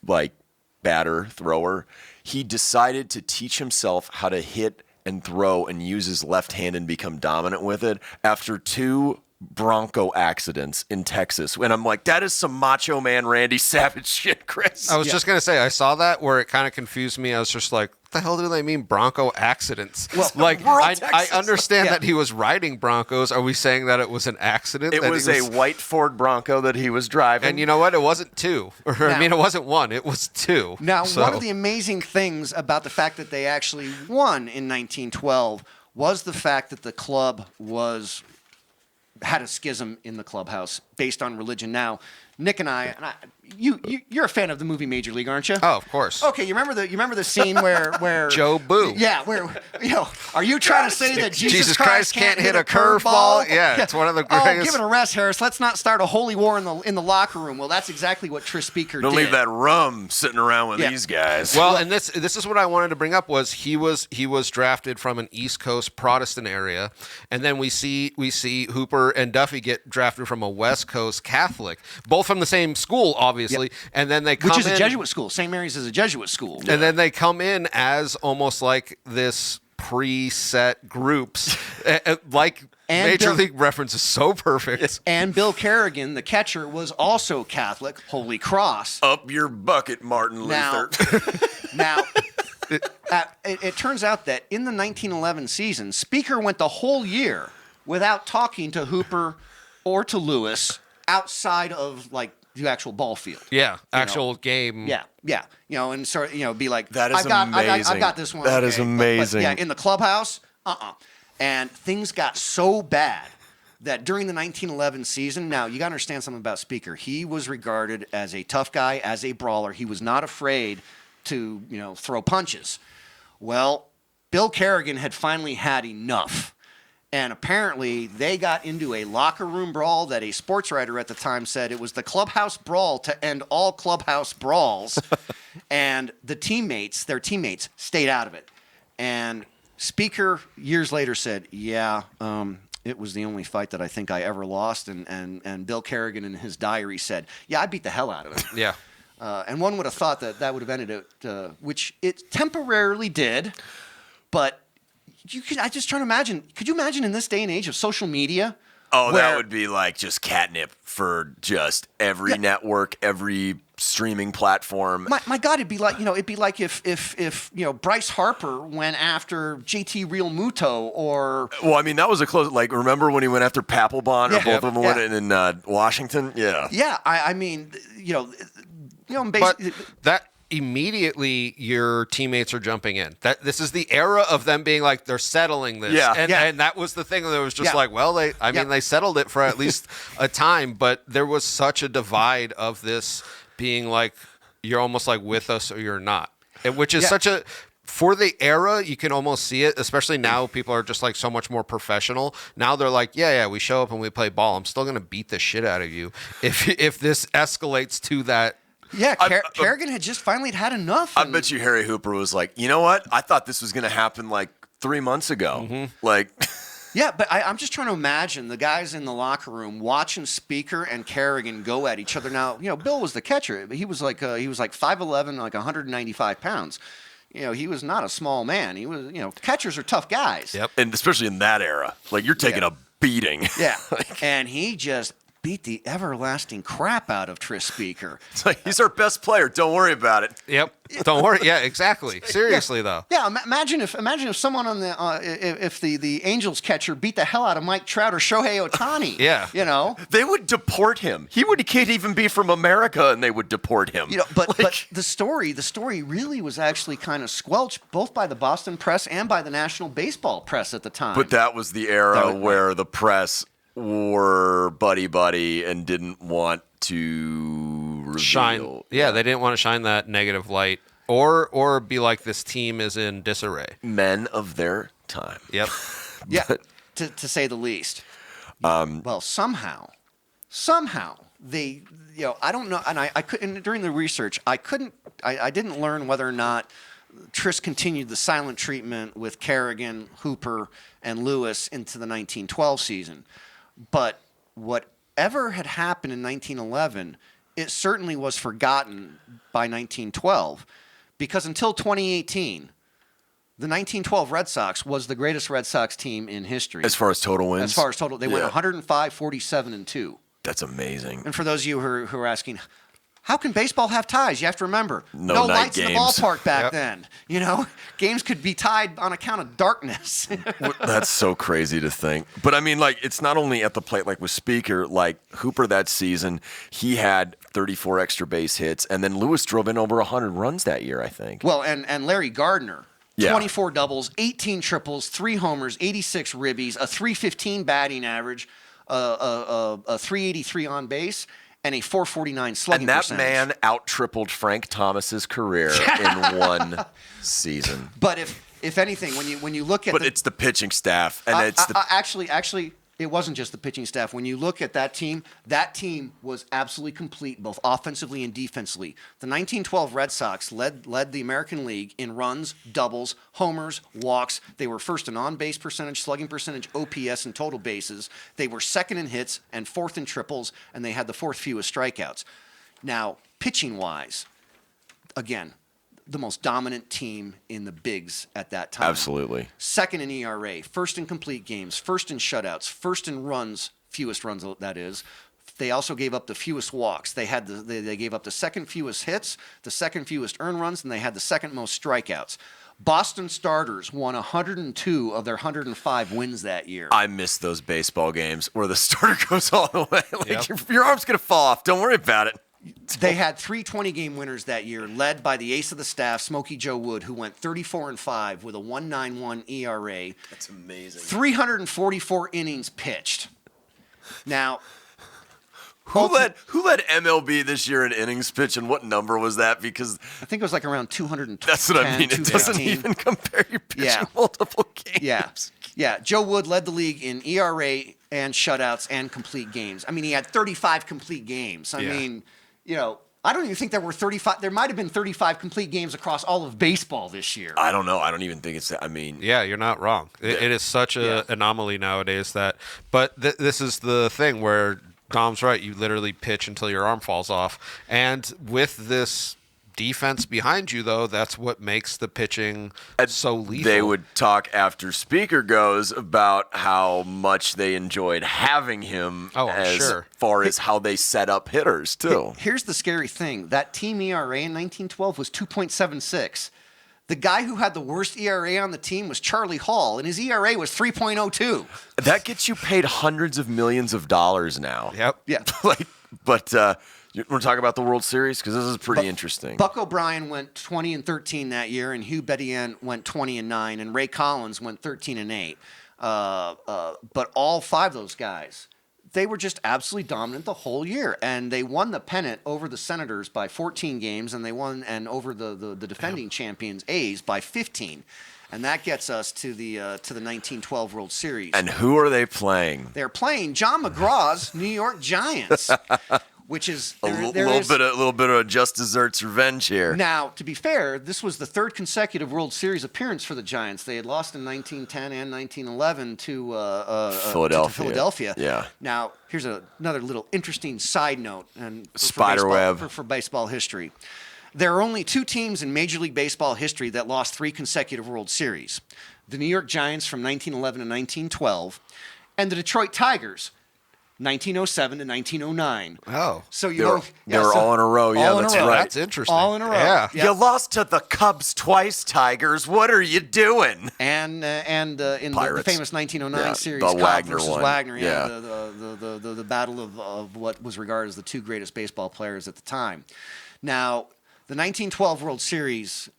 batter, thrower. He decided to teach himself how to hit and throw and use his left hand and become dominant with it after 2 Bronco accidents in Texas. And I'm like, that is some Macho Man Randy Savage shit, Chris. I was just going to say, I saw that where it kind of confused me. I was just like, what the hell do they mean Bronco accidents? Well, I understand that he was riding Broncos. Are we saying that it was an accident? It was a white Ford Bronco that he was driving. And you know what? It wasn't 2. It wasn't 1. It was 2. Now, one of the amazing things about the fact that they actually won in 1912 was the fact that the club had a schism in the clubhouse based on religion. Now, Nick and I you're a fan of the movie Major League, aren't you? Oh, of course. Okay, you remember the scene where Joe Boo. Yeah, where are you trying to say that Jesus Christ can't hit a curveball? Yeah, it's one of the greatest. Oh, give it a rest, Harris. Let's not start a holy war in the locker room. Well, that's exactly what Tris Speaker did. Don't leave that rum sitting around with these guys. Well, and this is what I wanted to bring up was he was drafted from an East Coast Protestant area, and then we see Hooper and Duffy get drafted from a West Coast Catholic, both from the same school, obviously, and then they come in, which is a Jesuit school. St. Mary's is a Jesuit school, and then they come in as almost like this preset groups, like Major League reference is so perfect. And Bill Kerrigan, the catcher, was also Catholic. Holy Cross! Up your bucket, Martin Luther. Now, it turns out that in the 1911 season, Speaker went the whole year without talking to Hooper or to Lewis outside of the actual ball field. Yeah, actual game. Yeah. And sort of, be like, that is amazing. I've got this one. That is amazing. But in the clubhouse, And things got so bad that during the 1911 season, now you got to understand something about Speaker. He was regarded as a tough guy, as a brawler. He was not afraid to, throw punches. Well, Bill Kerrigan had finally had enough. And apparently they got into a locker room brawl that a sports writer at the time said it was the clubhouse brawl to end all clubhouse brawls. And their teammates stayed out of it. And Speaker years later said, it was the only fight that I think I ever lost. And Bill Kerrigan in his diary said, I beat the hell out of him. Yeah. And one would have thought that would have ended it, which it temporarily did. But I just trying to imagine. Could you imagine in this day and age of social media? Oh, that would be like just catnip for just every network, every streaming platform. My God, it'd be like if Bryce Harper went after JT Real Muto or. Well, I mean, that was a close. Like, remember when he went after Papelbon, or both of them went in Washington? Yeah. Yeah, I mean, But that immediately your teammates are jumping in. This is the era of them being like they're settling this. And that was the thing that was just like, well, they settled it for at least a time, but there was such a divide of this being like you're almost like with us or you're not. Which is such a for the era, you can almost see it, especially now people are just like so much more professional. Now they're like, we show up and we play ball. I'm still going to beat the shit out of you if this escalates to that. Yeah, Kerrigan had just finally had enough. I bet you Harry Hooper was like, you know what? I thought this was going to happen like 3 months ago. Mm-hmm. Like, yeah, but I'm just trying to imagine the guys in the locker room watching Speaker and Kerrigan go at each other. Now, Bill was the catcher. He was like 5'11", like 195 pounds. He was not a small man. He was, catchers are tough guys. Yep. And especially in that era, like you're taking a beating. Yeah, and he just beat the everlasting crap out of Tris Speaker. It's like, he's our best player. Don't worry about it. Yep. Don't worry. Yeah, exactly. Seriously, though. Yeah, imagine if someone on the if the Angels catcher beat the hell out of Mike Trout or Shohei Ohtani. Yeah. They would deport him. He can't even be from America, and they would deport him. But the story really was actually kind of squelched both by the Boston press and by the National Baseball press at the time. But that was the era where the press were buddy and didn't want to reveal. Shine. Yeah, they didn't want to shine that negative light or be like this team is in disarray. Men of their time. Yep. Yeah, to say the least. Well, somehow they, I don't know, and I couldn't during the research. I didn't learn whether or not Tris continued the silent treatment with Kerrigan, Hooper, and Lewis into the 1912 season. But whatever had happened in 1911, it certainly was forgotten by 1912, because until 2018, the 1912 Red Sox was the greatest Red Sox team in history. As far as total wins? They went 105, 47, and 2. That's amazing. And for those of you who are asking, how can baseball have ties? You have to remember, no lights games in the ballpark back then. Games could be tied on account of darkness. That's so crazy to think. But I mean, like, it's not only at the plate, like with Speaker, like Hooper that season, he had 34 extra base hits, and then Lewis drove in over 100 runs that year, I think. Well, and Larry Gardner, 24 doubles, 18 triples, 3 homers, 86 ribbies, a 315 batting average, a 383 on base, and a 449 slugging percentage. And that man out-tripled Frank Thomas's career in one season. But if anything, when you look at it's the pitching staff, and it's the actually it wasn't just the pitching staff. When you look at that team was absolutely complete, both offensively and defensively. The 1912 Red Sox led the American League in runs, doubles, homers, walks. They were first in on-base percentage, slugging percentage, OPS, and total bases. They were second in hits and fourth in triples, and they had the fourth fewest strikeouts. Now, pitching-wise, again, the most dominant team in the bigs at that time. Absolutely. Second in ERA, first in complete games, first in shutouts, first in runs, fewest runs, that is. They also gave up the fewest walks. They gave up the second fewest hits, the second fewest earned runs, and they had the second most strikeouts. Boston starters won 102 of their 105 wins that year. I miss those baseball games where the starter goes all the way. Like, your arm's going to fall off. Don't worry about it. They had 3 20-game winners that year, led by the ace of the staff, Smokey Joe Wood, who went 34-5 with a 1.91 ERA. That's amazing. 344 innings pitched. Now, who led MLB this year in innings pitched, and what number was that? Because I think it was like around 210. That's what I mean. It doesn't even compare. You're pitching multiple games. Yeah. Yeah, Joe Wood led the league in ERA and shutouts and complete games. I mean, he had 35 complete games. I mean, I don't even think there were 35. There might have been 35 complete games across all of baseball this year. I don't know. I don't even think it's that. I mean, yeah, you're not wrong. It is such an anomaly nowadays that. But this is the thing where Dom's right. You literally pitch until your arm falls off, and with this defense behind you, though, that's what makes the pitching so lethal. They would talk after Speaker goes about how much they enjoyed having him far as how they set up hitters, too. Here's the scary thing. That team ERA in 1912 was 2.76. The guy who had the worst ERA on the team was Charlie Hall, and his ERA was 3.02. That gets you paid hundreds of millions of dollars now. Yep. Yeah. But you want to talk about the World Series? Because this is pretty interesting. Buck O'Brien went 20-13 that year, and Hugh Bettienne went 20-9, and Ray Collins went 13-8. But all five of those guys, they were just absolutely dominant the whole year, and they won the pennant over the Senators by 14 games, and they won over the defending champions A's by 15. And that gets us to the 1912 World Series. And who are they playing? They're playing John McGraw's New York Giants. Which is a little bit of just desserts revenge here. Now, to be fair, this was the third consecutive World Series appearance for the Giants. They had lost in 1910 and 1911 to Philadelphia. Yeah. Now, here's another little interesting side note and for baseball history. There are only two teams in Major League Baseball history that lost three consecutive World Series: the New York Giants from 1911 to 1912, and the Detroit Tigers. 1907 to 1909. Oh. So they were all in a row. Yeah, that's right. That's interesting. All in a row. Yeah. You lost to the Cubs twice, Tigers. What are you doing? And in the famous 1909 series, the Cobb Wagner versus one. Wagner, the battle of what was regarded as the two greatest baseball players at the time. Now, the 1912 World Series,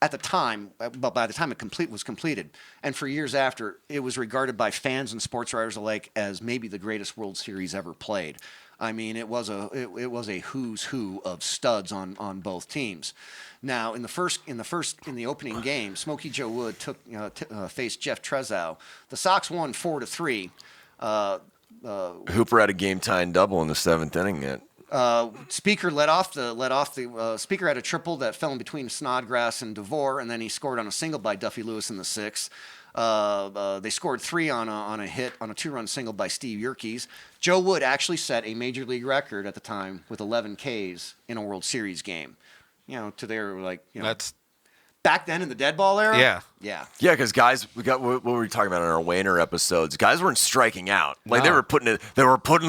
at the time, but by the time it was completed, and for years after, it was regarded by fans and sports writers alike as maybe the greatest World Series ever played. I mean, it was a who's who of studs on both teams. Now, in the opening game, Smokey Joe Wood faced Jeff Trezau. The Sox won 4-3. Hooper had a game-tying double in the seventh inning. Speaker Speaker had a triple that fell in between Snodgrass and DeVore, and then he scored on a single by Duffy Lewis in the sixth. They scored three on a hit on a two-run single by Steve Yerkes. Joe Wood actually set a major league record at the time with 11 Ks in a World Series game. That's back then in the dead ball era. Yeah, because guys, what were we talking about in our Wayner episodes? Guys weren't striking out. They were putting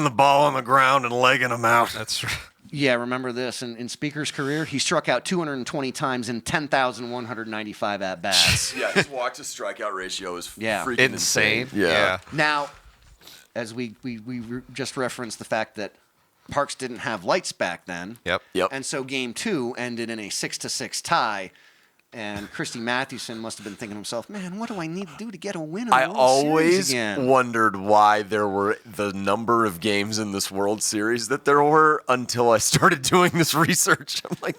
the ball on the ground and legging them out. That's right. Yeah, remember this. In Speaker's career, he struck out 220 times in 10,195 at-bats. Yeah, his walk-to-strikeout ratio is freaking insane. Yeah. Now, as we just referenced the fact that Parks didn't have lights back then. Yep. And so Game 2 ended in a 6-6 tie. And Christy Mathewson must have been thinking to himself, man, what do I need to do to get a win in the World Series again? I always wondered why there were the number of games in this World Series that there were until I started doing this research. I'm like,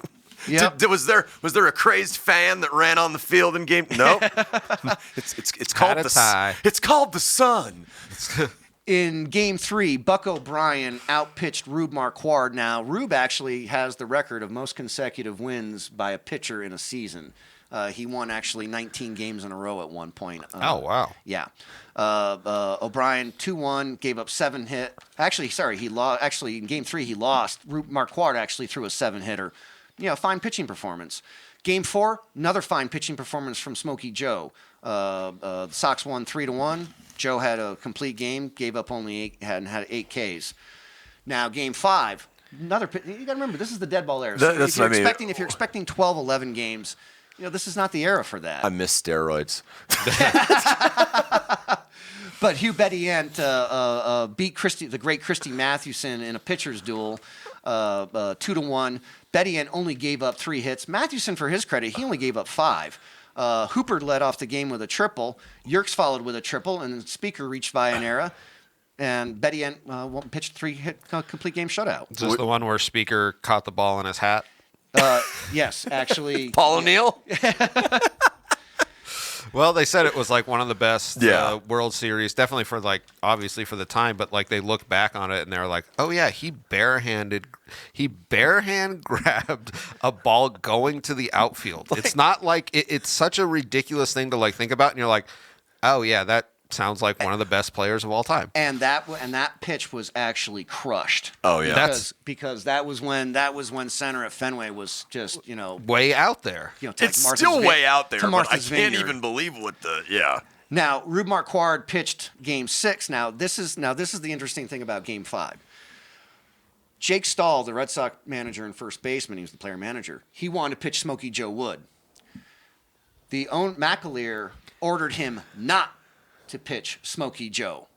was there a crazed fan that ran on the field in game? Nope. It's called the tie. It's called the sun. In Game 3, Buck O'Brien outpitched Rube Marquard. Now, Rube actually has the record of most consecutive wins by a pitcher in a season. He won actually 19 games in a row at one point. Oh, wow. Yeah. O'Brien 2-1, gave up 7 hit. Actually, sorry, he lost. Actually, in Game 3, he lost. Rube Marquard actually threw a 7-hitter. Fine pitching performance. Game 4, another fine pitching performance from Smokey Joe. The Sox won 3-1. Joe had a complete game, gave up only 8 Ks. Now, Game 5, you got to remember, this is the dead ball era. So if you're expecting 12, 11 games, this is not the era for that. I miss steroids. But Hugh Bettienne beat the great Christy Mathewson in a pitcher's duel, 2-1. Bettienne only gave up 3 hits. Mathewson, for his credit, he only gave up 5. Hooper led off the game with a triple. Yerkes followed with a triple, and Speaker reached by an error. And Bettienne pitched 3-hit complete game shutout. Is this the one where Speaker caught the ball in his hat? Yes, actually. Paul O'Neill? Well, they said it was like one of the best Yeah. World Series, definitely for like obviously for the time, but like they look back on it and they're like, oh yeah, he barehand grabbed a ball going to the outfield. It's not like it's such a ridiculous thing to like think about, and you're like, oh yeah, that sounds like one of the best players of all time. And that pitch was actually crushed. Oh yeah. Because that was when center at Fenway was just Way out there. to It's like Martha's still way out to there, but I Martha's can't Vineyard. even believe what the yeah. Now, Rube Marquard pitched Game 6. Now this is the interesting thing about Game 5. Jake Stahl, the Red Sox manager and first baseman, he was the player manager. He wanted to pitch Smokey Joe Wood. McAleer ordered him not to pitch Smokey Joe,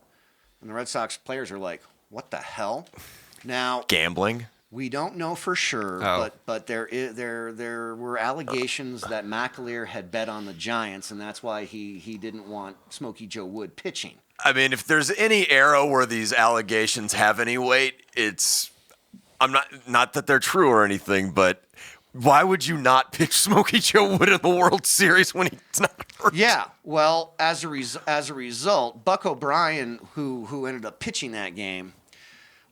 and the Red Sox players are like, "What the hell?" Now, Gambling. we don't know for sure, but there were allegations that McAleer had bet on the Giants, and that's why he didn't want Smokey Joe Wood pitching. I mean, if there's any era where these allegations have any weight, I'm not that they're true or anything, but why would you not pitch Smokey Joe Wood in the World Series when he's not hurt? Yeah, well, as a result, Buck O'Brien, who ended up pitching that game,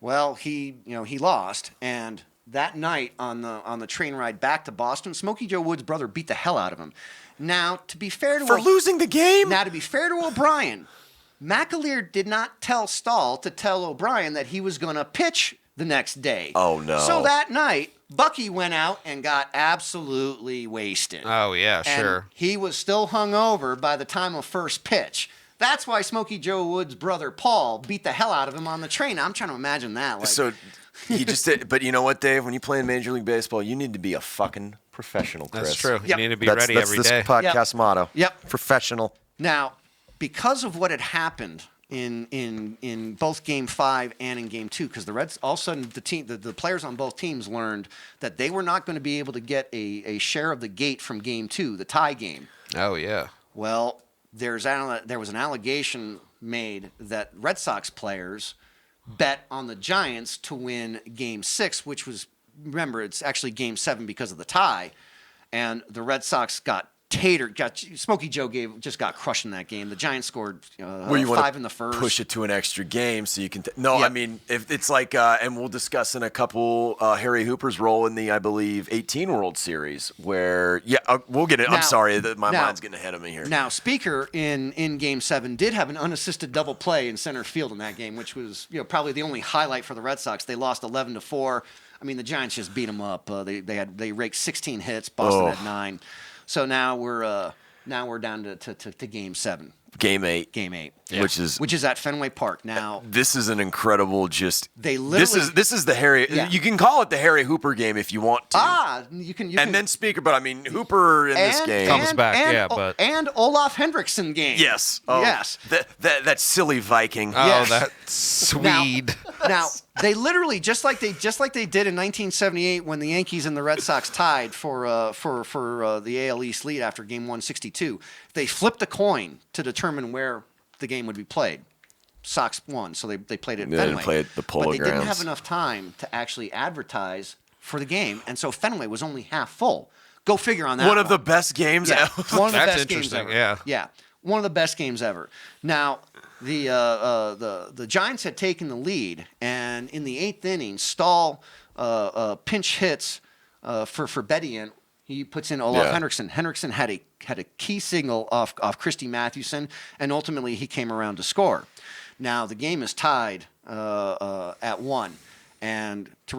well, he lost, and that night on the train ride back to Boston, Smokey Joe Wood's brother beat the hell out of him. Now, to be fair to losing the game. Now, to be fair to O'Brien, McAleer did not tell Stahl to tell O'Brien that he was going to pitch the next day. Oh no! So that night, Bucky went out and got absolutely wasted. Oh yeah, And sure. he was still hungover by the time of first pitch. That's why Smokey Joe Wood's brother Paul beat the hell out of him on the train. I'm trying to imagine that. Like, So he just did, but you know what, Dave? When you play in Major League Baseball, you need to be a fucking professional, Chris. That's true. Yep. You need to be That's ready every this day. podcast motto. Yep. Professional. Now, because of what had happened in both Game 5 and in Game 2, because the Reds all of a sudden the players on both teams learned that they were not going to be able to get a share of the gate from Game 2, the tie game. Oh yeah. Well, there was an allegation made that Red Sox players bet on the Giants to win Game 6, which was, remember, it's actually Game 7 because of the tie, and the Red Sox got Smokey Joe just got crushed in that game. The Giants scored 5 in the first. Push it to an extra game so you can. No, Yep. I mean, if it's like, and we'll discuss in a couple Harry Hooper's role in the, I believe, 18 World Series, where we'll get it. I'm sorry, my mind's getting ahead of me here. Now, Speaker in Game 7 did have an unassisted double play in center field in that game, which was probably the only highlight for the Red Sox. They lost 11-4. I mean, the Giants just beat them up. They raked 16 hits. Boston had 9. So now we're down to Game 7. Game 8. Game 8. Yeah. Which is at Fenway Park. Now this is an incredible this is the Harry. Yeah. You can call it the Harry Hooper game if you want to. You can. And then Speaker, but I mean Hooper in this game Comes back, and Olaf Hendrickson game. Yes. Yes. That silly Viking. Oh, Yes. that Swede. Now they literally just like they did in 1978 when the Yankees and the Red Sox tied for the AL East lead after Game 162. They flipped a coin to determine where the game would be played. Sox won, so they played it at Fenway. They played the Polo but they didn't Grounds. have enough time to actually advertise for the game, and so Fenway was only half full. Go figure on that. One of the best games Yeah, ever. one of the That's best games interesting, ever. yeah. One of the best games ever. Now, the Giants had taken the lead, and in the 8th inning, Stahl pinch hits for Bedient. He puts in Olaf Hendrickson. Hendrickson had a key signal off Christy Mathewson, and ultimately he came around to score. Now the game is tied at 1, and to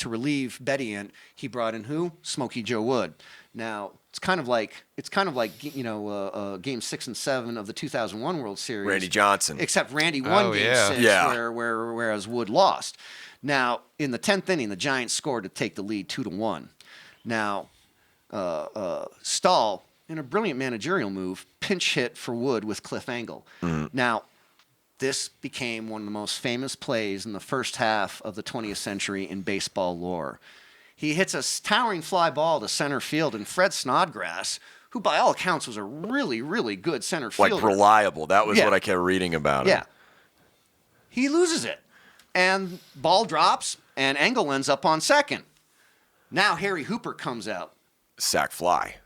relieve Bedient, he brought in who? Smokey Joe Wood. Now it's kind of like Game 6 and 7 of the 2001 World Series. Randy Johnson. Except Randy won Game 6, Yeah. whereas Wood lost. Now in the 10th inning, the Giants scored to take the lead 2-1. Now Stahl, in a brilliant managerial move, pinch hit for Wood with Cliff Engle. Mm-hmm. Now, this became one of the most famous plays in the first half of the 20th century in baseball lore. He hits a towering fly ball to center field, and Fred Snodgrass, who by all accounts was a really, really good center fielder. Like reliable. That was Yeah. what I kept reading about him. Yeah. He loses it, and ball drops, and Engle ends up on second. Now Harry Hooper comes out. Sack fly.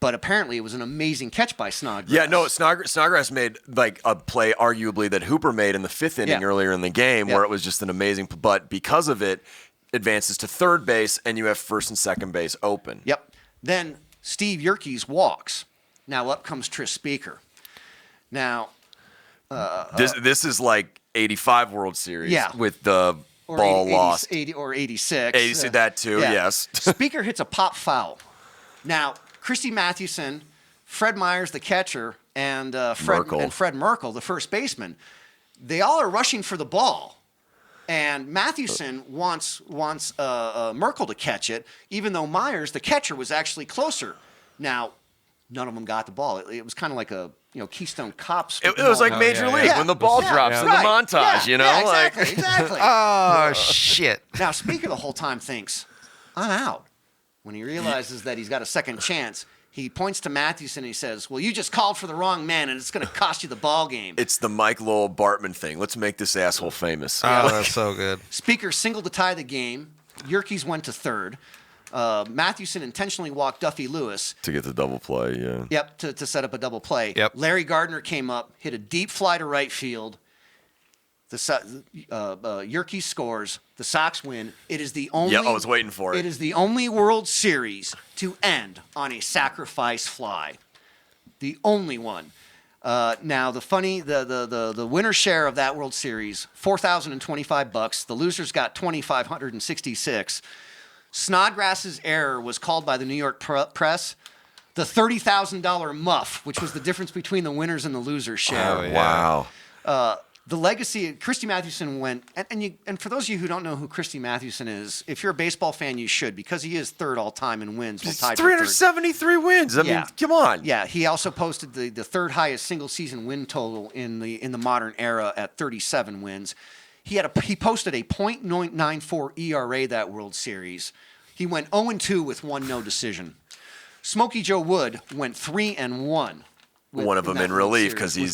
But apparently it was an amazing catch by Snodgrass. Yeah, no, Snodgrass made like a play arguably that Hooper made in the 5th inning earlier in the game where it was just an amazing, but because of it, advances to third base and you have first and second base open. Yep. Then Steve Yerkes walks. Now up comes Tris Speaker. Now, this is like 85 World Series with the or ball 80, lost. 80 or 86. 80, that too, yes. Speaker hits a pop foul. Now, Christy Mathewson, Fred Myers, the catcher, and Fred Merkel, the first baseman, they all are rushing for the ball. And Mathewson wants Merkel to catch it, even though Myers, the catcher, was actually closer. Now, none of them got the ball. It was kind of like a Keystone Cops. It was like Major League when the ball drops in the montage, Exactly. Oh, shit. Now, Speaker the whole time thinks, I'm out. When he realizes that he's got a second chance, he points to Mathewson and he says, well, you just called for the wrong man, and it's going to cost you the ball game. It's the Mike Lowell Bartman thing. Let's make this asshole famous. Oh, that's so good. Speaker singled to tie the game. Yerkes went to third. Mathewson intentionally walked Duffy Lewis. To get the double play, yeah. Yep, to set up a double play. Yep. Larry Gardner came up, hit a deep fly to right field. Yerkes scores. The Sox win. It is the only. Yeah, I was waiting for it. It is the only World Series to end on a sacrifice fly. The only one. Now the winner share of that World Series, $4,025. The losers got $2,566. Snodgrass's error was called by the New York press the $30,000 muff, which was the difference between the winners and the losers share. Oh, yeah. Wow. The legacy, Christy Mathewson went, and for those of you who don't know who Christy Mathewson is, if you're a baseball fan, you should, because he is third all time in wins. It's 373 wins. I mean, come on. Yeah, he also posted the third highest single season win total in the modern era at 37 wins. He posted a .994 ERA that World Series. He went 0-2 with one no decision. Smokey Joe Wood went 3-1. One of them in relief because they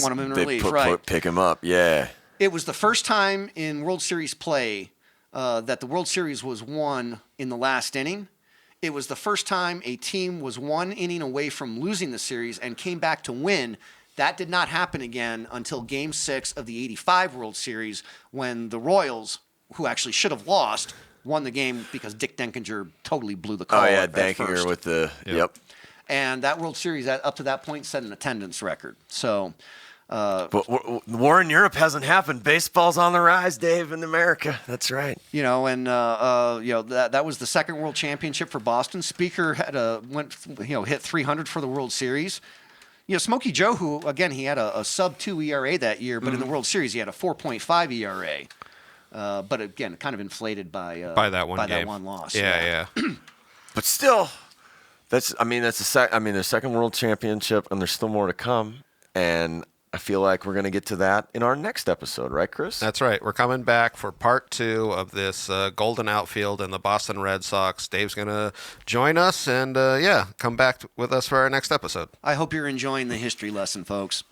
pick him up. Yeah. It was the first time in World Series play that the World Series was won in the last inning. It was the first time a team was one inning away from losing the series and came back to win. That did not happen again until Game 6 of the 85 World Series when the Royals, who actually should have lost, won the game because Dick Denkinger totally blew the call. Oh, yeah, Denkinger with the – yep. And that World Series, up to that point, set an attendance record. So, but war in Europe hasn't happened. Baseball's on the rise, Dave, in America. That's right. That was the second World Championship for Boston. Speaker had hit 300 for the World Series. Smokey Joe, who again he had a sub-2 ERA that year, but in the World Series he had a 4.5 ERA. But again, kind of inflated by that one that one loss. Yeah. But still. That's the second World Championship, and there's still more to come. And I feel like we're going to get to that in our next episode, right, Chris? That's right. We're coming back for part 2 of this Golden Outfield and the Boston Red Sox. Dave's going to join us and, come back with us for our next episode. I hope you're enjoying the history lesson, folks.